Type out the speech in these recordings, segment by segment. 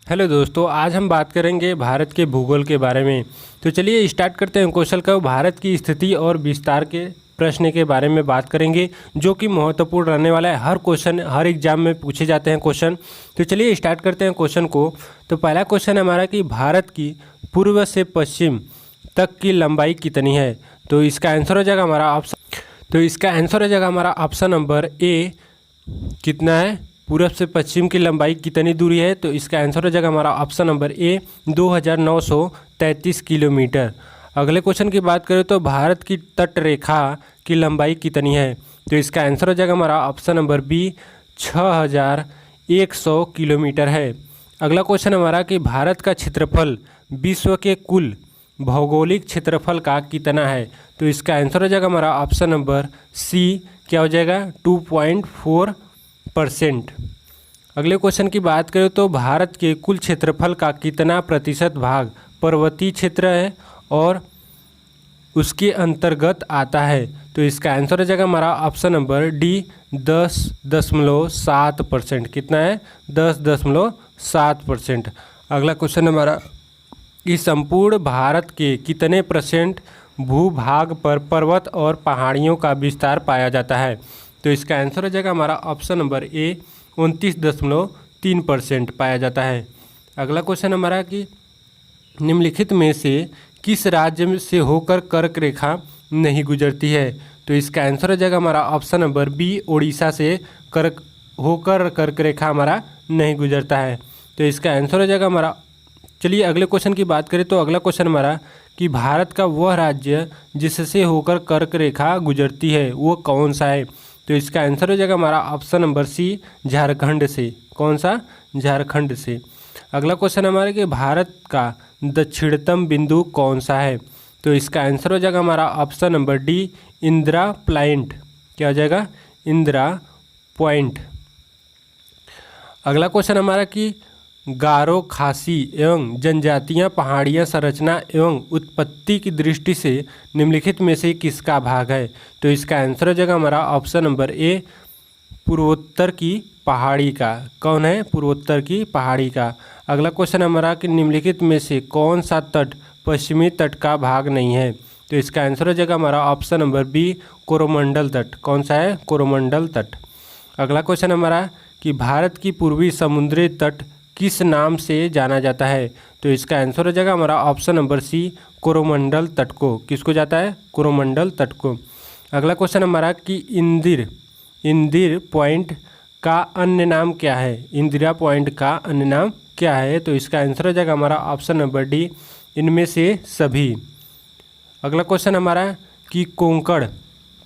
Hello दोस्तों, आज हम बात करेंगे भारत के भूगोल के बारे में। तो चलिए स्टार्ट करते हैं क्वेश्चन का। भारत की स्थिति और विस्तार के प्रश्न के बारे में बात करेंगे, जो कि महत्वपूर्ण रहने वाला है। हर क्वेश्चन हर एग्जाम में पूछे जाते हैं क्वेश्चन। तो चलिए स्टार्ट करते हैं क्वेश्चन को। तो पहला क्वेश्चन हमारा कि भारत की पूर्व से पश्चिम तक की लंबाई कितनी है। तो इसका आंसर हो जाएगा हमारा ऑप्शन नंबर ए। कितना है पूरब से पश्चिम की लंबाई कितनी दूरी है। तो इसका आंसर हो जाएगा हमारा ऑप्शन नंबर ए 2933 किलोमीटर। अगले क्वेश्चन की बात करें तो भारत की तट रेखा की लंबाई कितनी है। तो इसका आंसर हो जाएगा हमारा ऑप्शन नंबर बी 6100 किलोमीटर है। अगला क्वेश्चन हमारा कि भारत का क्षेत्रफल विश्व के कुल भौगोलिक क्षेत्रफल का कितना है। तो इसका आंसर हो जाएगा हमारा ऑप्शन नंबर सी। क्या हो जाएगा 2.4%। अगले क्वेश्चन की बात करें तो भारत के कुल क्षेत्रफल का कितना प्रतिशत भाग पर्वतीय क्षेत्र है और उसके अंतर्गत आता है। तो इसका आंसर हो जाएगा हमारा ऑप्शन नंबर डी 10.7%। कितना है 10.7%। अगला क्वेश्चन हमारा कि संपूर्ण भारत के कितने परसेंट भूभाग पर पर्वत और पहाड़ियों का विस्तार पाया जाता है। तो इसका आंसर हो जाएगा हमारा ऑप्शन नंबर ए 29.3% पाया जाता है। अगला क्वेश्चन हमारा कि निम्नलिखित में से किस राज्य से होकर कर्क रेखा नहीं गुजरती है। तो इसका आंसर हो जाएगा हमारा ऑप्शन नंबर बी उड़ीसा से कर्क रेखा हमारा नहीं गुजरता है। तो इसका आंसर हो जाएगा हमारा। चलिए अगले क्वेश्चन की बात करें तो अगला क्वेश्चन हमारा कि भारत का वह राज्य जिससे होकर कर्क रेखा गुजरती है वो कौन सा है। तो इसका आंसर हो जाएगा हमारा ऑप्शन नंबर सी झारखंड से। कौन सा? झारखंड से। अगला क्वेश्चन हमारा कि भारत का दक्षिणतम बिंदु कौन सा है। तो इसका आंसर हो जाएगा हमारा option number D Indira point. क्या हो जाएगा? इंदिरा पॉइंट। अगला क्वेश्चन हमारा कि गारो, खासी एवं जनजातियां पहाड़ियां संरचना एवं उत्पत्ति की दृष्टि से निम्नलिखित में से किसका भाग है। तो इसका आंसर हो जाएगा हमारा ऑप्शन नंबर ए पूर्वोत्तर की पहाड़ी का। कौन है? पूर्वोत्तर की पहाड़ी का। अगला क्वेश्चन हमारा कि निम्नलिखित में से कौन सा तट पश्चिमी तट का भाग नहीं है। तो इसका आंसर हो जाएगा हमारा ऑप्शन नंबर बी कोरोमंडल तट। कौन सा है? कोरोमंडल तट। अगला क्वेश्चन हमारा कि भारत की पूर्वी समुद्री तट किस नाम से जाना जाता है। तो इसका आंसर हो जाएगा हमारा ऑप्शन नंबर सी कोरोमंडल तट को। किसको जाता है? कोरोमंडल तट को। अगला क्वेश्चन हमारा कि इंदिर पॉइंट का अन्य नाम क्या है। इंदिरा पॉइंट का अन्य नाम क्या है। तो इसका आंसर हो जाएगा हमारा ऑप्शन नंबर डी इनमें से सभी। अगला क्वेश्चन हमारा कि कोंकण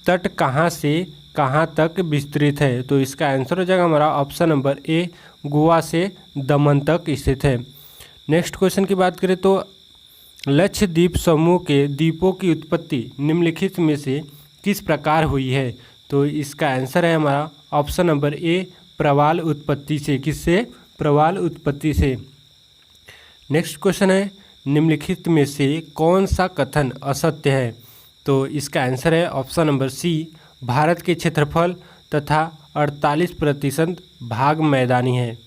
तट कहाँ से कहाँ तक विस्तृत है। तो इसका आंसर हो जाएगा हमारा ऑप्शन नंबर ए गोवा से दमन तक स्थित है। नेक्स्ट क्वेश्चन की बात करें तो लक्षद्वीप समूह के द्वीपों की उत्पत्ति निम्नलिखित में से किस प्रकार हुई है। तो इसका आंसर है हमारा ऑप्शन नंबर ए प्रवाल उत्पत्ति से। किससे? प्रवाल उत्पत्ति से। नेक्स्ट क्वेश्चन है निम्नलिखित में से कौन सा कथन असत्य है। तो इसका आंसर है ऑप्शन नंबर सी भारत के क्षेत्रफल तथा 48% भाग मैदानी है।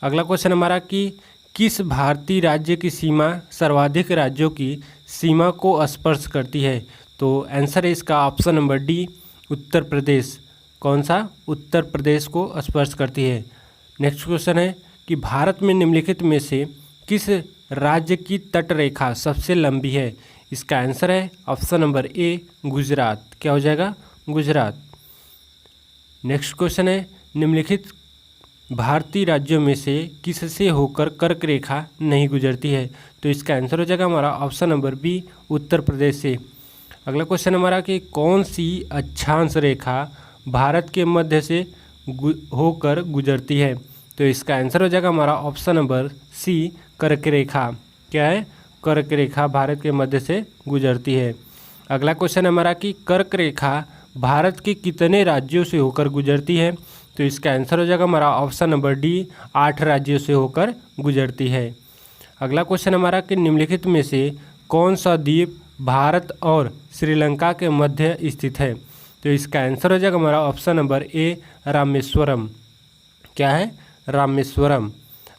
अगला क्वेश्चन हमारा कि किस भारतीय राज्य की सीमा सर्वाधिक राज्यों की सीमा को स्पर्श करती है। तो आंसर है इसका option number D Uttar Pradesh. कौन सा? उत्तर प्रदेश को स्पर्श करती है। नेक्स्ट क्वेश्चन है कि भारत में निम्नलिखित में से किस राज्य की तट रेखा सबसे लंबी है। इसका आंसर है ऑप्शन नंबर ए गुजरात। क्या हो जाएगा? गुजरात। नेक्स्ट क्वेश्चन है निम्नलिखित भारतीय राज्यों में से किससे होकर कर्क रेखा नहीं गुजरती है। तो इसका आंसर हो जाएगा हमारा option number B Uttar Pradesh से। अगला क्वेश्चन हमारा कि कौन सी अक्षांश रेखा भारत के मध्य से होकर गुजरती है। तो इसका आंसर हो जाएगा हमारा ऑप्शन नंबर सी कर्क रेखा। क्या है? कर्क रेखा भारत के मध्य से गुजरती है। अगला क्वेश्चन हमारा कि कर्क रेखा भारत के कितने राज्यों से होकर गुजरती है। तो इसका आंसर हो जाएगा हमारा ऑप्शन नंबर डी 8 राज्यों से होकर गुजरती है। अगला क्वेश्चन हमारा कि निम्नलिखित में से कौन सा द्वीप भारत और श्रीलंका के मध्य स्थित है। तो इसका आंसर हो जाएगा हमारा ऑप्शन नंबर ए रामेश्वरम। क्या है? रामेश्वरम।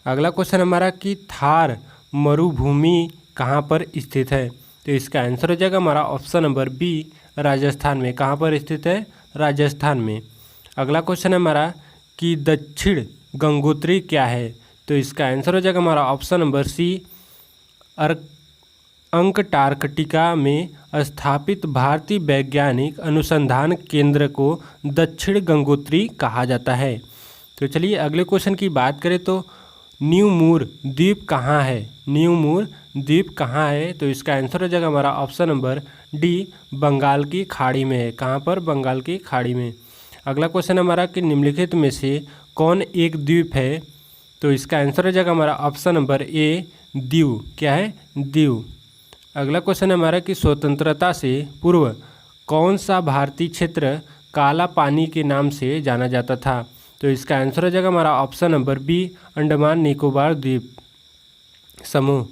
अगला क्वेश्चन हमारा कि थार मरुभूमि कहाँ पर स्थित है? तो इसका आंसर हो जाएगा हमारा ऑप्शन नंबर बी, राजस्थान में। कहाँ पर स्थित है? राजस्थान में। अगला क्वेश्चन हमारा कि दक्षिण गंगोत्री क्या है? तो इसका आंसर हो जाएगा हमारा ऑप्शन नंबर सी, अंटार्कटिका में स्थापित भारतीय वैज्ञानिक अनुसंधान केंद्र को दक्षिण गंगोत्री कहा जाता है। तो चलिए अगले क्वेश्चन की बात करें तो न्यू मूर द्वीप कहाँ है? न्यू मूर द्वीप कहाँ है? तो इसका आंसर हो जाएगा हमारा ऑप्शन नंबर डी, बंगाल की खाड़ी में है। कहाँ पर? बंगाल की खाड़ी में। अगला क्वेश्चन हमारा कि निम्नलिखित में से कौन एक द्वीप है? तो इसका आंसर हो जाएगा हमारा ऑप्शन नंबर ए, दीव। क्या है? दीव। अगला क्वेश्चन हमारा कि स्वतंत्रता से पूर्व कौन सा भारतीय क्षेत्र काला पानी के नाम से जाना जाता था? तो इसका आंसर हो जाएगा हमारा option number B, Andaman Nicobar द्वीप समूह।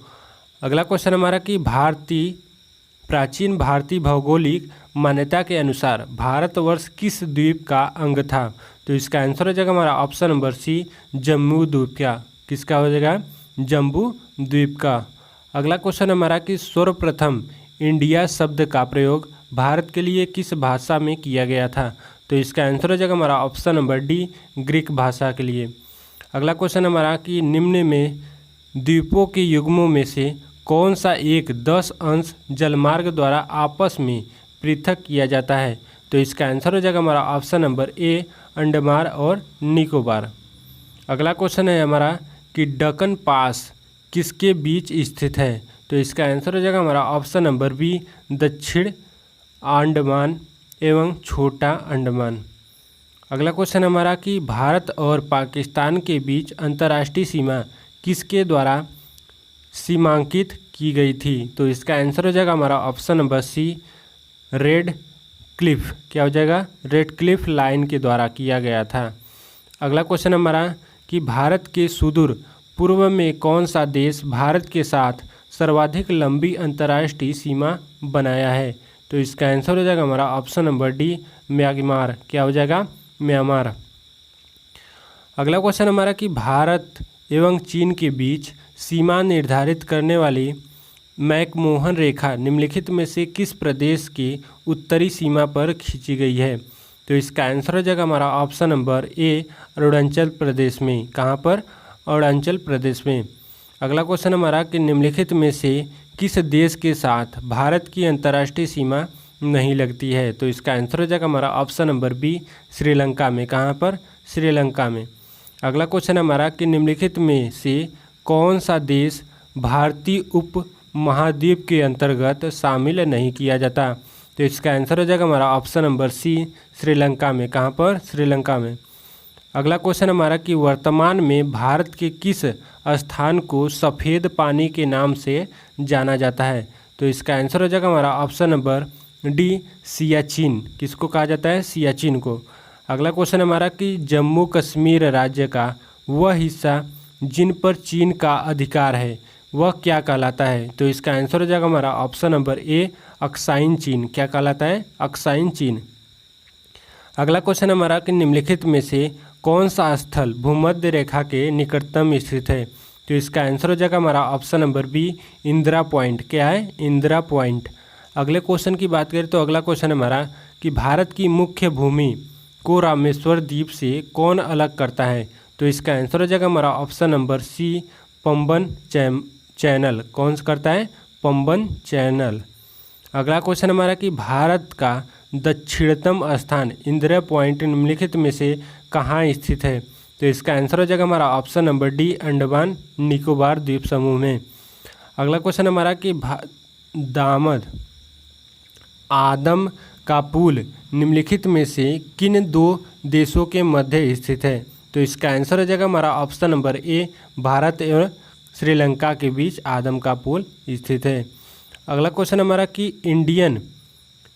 अगला क्वेश्चन हमारा कि प्राचीन भारतीय भौगोलिक मान्यता के अनुसार भारतवर्ष किस द्वीप का अंग था? तो इसका आंसर हो जाएगा हमारा ऑप्शन नंबर सी, जम्मू द्वीप का। किसका हो जाएगा? जम्बू द्वीप का। अगला क्वेश्चन हमारा कि सर्वप्रथम इंडिया शब्द का प्रयोग भारत के लिए किस भाषा में किया गया था? तो इसका आंसर हो जाएगा हमारा ऑप्शन नंबर डी, ग्रीक भाषा के लिए। अगला क्वेश्चन हमारा कि निम्न में द्वीपों के युग्मों में से कौन सा एक 10 अंश जलमार्ग द्वारा आपस में पृथक किया जाता है? तो इसका आंसर हो जाएगा हमारा ऑप्शन नंबर ए, अंडमान और निकोबार। अगला क्वेश्चन है हमारा कि दक्कन पास किसके बीच स्थित है? तो इसका आंसर हो जाएगा हमारा ऑप्शन नंबर बी, दक्षिण अंडमान एवं छोटा अंडमान। अगला क्वेश्चन हमारा कि भारत और पाकिस्तान के बीच अंतर्राष्ट्रीय सीमा किसके द्वारा सीमांकित की गई थी? तो इसका आंसर हो जाएगा हमारा option number C, red cliff. क्या हो जाएगा? रेड क्लिफ लाइन के द्वारा किया गया था। अगला क्वेश्चन हमारा कि भारत के सुदूर पूर्व में कौन सा देश भारत के साथ सर्वाधिक लंबी अंतर्राष्ट्रीय सीमा बनाया है? तो इसका आंसर हो जाएगा हमारा ऑप्शन नंबर डी, म्यांमार। क्या हो जाएगा? म्यांमार। अगला क्वेश्चन हमारा कि भारत एवं चीन के बीच सीमा निर्धारित करने वाली मैकमोहन रेखा निम्नलिखित में से किस प्रदेश के उत्तरी सीमा पर खींची गई है? तो इसका आंसर हो जाएगा हमारा option number A, Arunachal Pradesh में। कहाँ पर? अरुणाचल प्रदेश में। अगला क्वेश्चन हमारा कि निम्नलिखित में से किस देश के साथ भारत की अंतर्राष्ट्रीय सीमा नहीं लगती है? तो इसका आंसर हो जाएगा हमारा ऑप्शन नंबर बी, श्रीलंका में। कहाँ पर? श्रीलंका में। अगला क्वेश्चन हमारा कि निम्नलिखित में से कौन सा देश भारतीय उप महाद्वीप के अंतर्गत शामिल नहीं किया जाता? तो इसका आंसर हो जाएगा हमारा ऑप्शन नंबर सी, श्रीलंका में। कहाँ पर? श्रीलंका में। अगला क्वेश्चन हमारा कि वर्तमान में भारत के किस स्थान को सफ़ेद पानी के नाम से जाना जाता है? तो इसका आंसर हो जाएगा हमारा ऑप्शन नंबर डी, सियाचिन। किसको कहा जाता है? सियाचिन को। अगला क्वेश्चन हमारा कि जम्मू कश्मीर राज्य का वह हिस्सा जिन पर चीन का अधिकार है वह क्या कहलाता है? तो इसका आंसर हो जाएगा हमारा ऑप्शन नंबर ए, अक्साइन चीन। क्या कहलाता है? अक्साइन चीन। अगला क्वेश्चन हमारा कि निम्नलिखित में से कौन सा स्थल भूमध्य रेखा के निकटतम स्थित है? तो इसका आंसर हो जाएगा हमारा option number B, Indira point. क्या है? इंदिरा पॉइंट। अगले क्वेश्चन की बात करें तो अगला क्वेश्चन हमारा कि भारत की मुख्य भूमि को रामेश्वर द्वीप से कौन अलग करता है? तो इसका आंसर हो जाएगा हमारा option number C, Pamban channel. कौन सा करता है? पंबन चैनल। अगला क्वेश्चन हमारा कि भारत का दक्षिणतम स्थान इंदिरा पॉइंट निम्नलिखित में से कहाँ स्थित है? तो इसका आंसर हो जाएगा हमारा option number D, Andaman Nicobar द्वीप समूह में। अगला क्वेश्चन हमारा कि आदम का पुल निम्नलिखित में से किन दो देशों के मध्य स्थित है? तो इसका आंसर हो जाएगा हमारा ऑप्शन नंबर ए, भारत एवं श्रीलंका के बीच आदम का पुल स्थित है। अगला क्वेश्चन हमारा कि इंडियन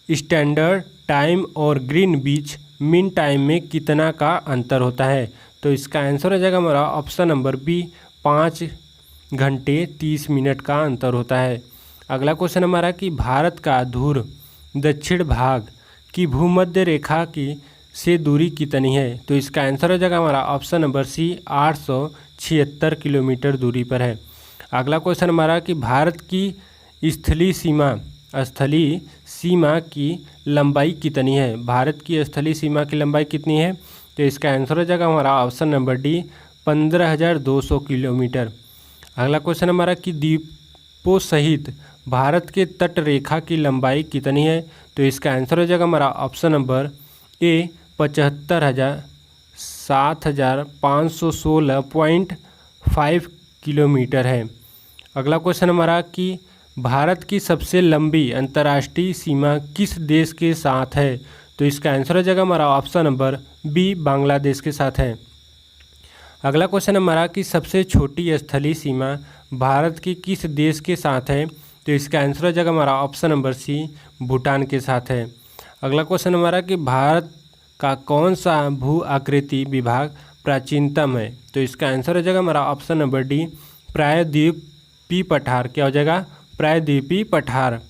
स्टैंडर्ड टाइम और ग्रीनविच मीन टाइम में कितना का अंतर होता है? तो इसका आंसर हो जाएगा हमारा ऑप्शन नंबर बी, 5 घंटे 30 मिनट का अंतर होता है। अगला क्वेश्चन हमारा कि भारत का ध्रुव दक्षिण भाग की भूमध्य रेखा की से दूरी कितनी है? तो इसका आंसर हो जाएगा हमारा ऑप्शन नंबर सी, 76 किलोमीटर दूरी पर है। अगला क्वेश्चन हमारा कि भारत की स्थलीय सीमा की लंबाई कितनी है। भारत की स्थलीय सीमा की लंबाई कितनी है, तो इसका आंसर हो जाएगा हमारा ऑप्शन नंबर डी 15,200 किलोमीटर। अगला क्वेश्चन हमारा कि द्वीपों सहित भारत के तट रेखा की लंबाई कितनी है, तो इसका आंसर हो जाएगा हमारा ऑप्शन नंबर ए 7,516.5 किलोमीटर है। अगला क्वेश्चन हमारा कि भारत की सबसे लंबी अंतर्राष्ट्रीय सीमा किस देश के साथ है, तो इसका आंसर हो जाएगा हमारा ऑप्शन नंबर बी बांग्लादेश के साथ है। अगला क्वेश्चन हमारा कि सबसे छोटी स्थलीय सीमा भारत की किस देश के साथ है, तो इसका आंसर हो जाएगा हमारा ऑप्शन नंबर सी भूटान के साथ है। अगला क्वेश्चन हमारा कि भारत का कौन सा भू आकृति विभाग प्राचीनतम है, तो इसका आंसर हो जाएगा हमारा ऑप्शन नंबर डी प्रायद्वीपीय पठार। क्या हो जाएगा, प्रायद्वीपीय पठार।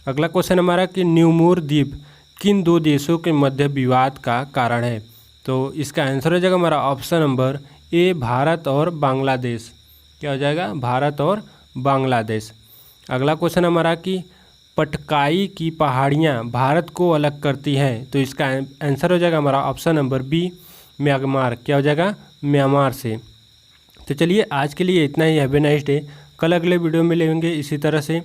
अगला क्वेश्चन हमारा कि न्यूमोर द्वीप किन दो देशों के मध्य विवाद का कारण है, तो इसका आंसर हो जाएगा हमारा ऑप्शन नंबर ए भारत और बांग्लादेश। क्या हो जाएगा, भारत और बांग्लादेश। अगला क्वेश्चन हमारा कि पटकाई की पहाड़ियाँ भारत को अलग करती हैं, तो इसका आंसर हो जाएगा हमारा ऑप्शन नंबर बी म्यांमार। क्या हो जाएगा, म्यांमार से। तो चलिए आज के लिए इतना ही। Have a nice day. कल अगले वीडियो में मिलेंगे इसी तरह से।